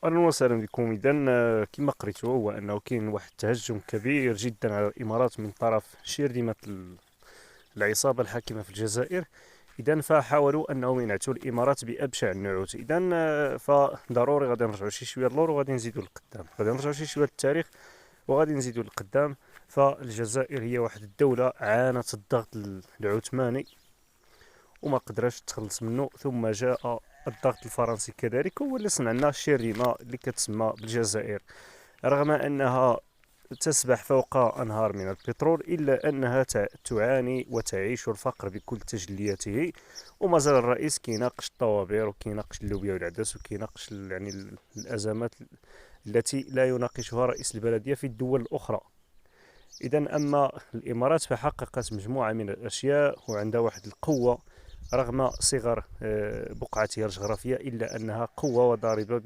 اهلا وسهلا بكم. اذا كما قريتوا هو انه كاين واحد التهجم كبير جدا على الامارات من طرف شرذمه العصابه الحاكمه في الجزائر. اذا فحاولوا انهم ينعتوا الامارات بابشع النعوت. اذا فضروري غادي نرجعوا شي شويه للور وغادي نزيدوا للقدام، غادي نرجعوا شي شويه للتاريخ وغادي نزيدوا للقدام. فالجزائر هي واحد الدوله عانت الضغط العثماني وما قدرش تخلص منه، ثم جاء الضغط الفرنسي كذلك هو اللي صنع لنا الشرذمه اللي كتسمى بالجزائر. رغم أنها تسبح فوق أنهار من البترول إلا أنها تعاني وتعيش الفقر بكل تجلياته. وما زال الرئيس كيناقش الطوابير وكيناقش اللوبيا والعدس وكيناقش الأزمات التي لا يناقشها رئيس البلدية في الدول الأخرى. إذا أما الإمارات فحققت مجموعة من الأشياء وعندها واحد القوة رغم صغر بقعتها الجغرافية، إلا أنها قوة وضاربة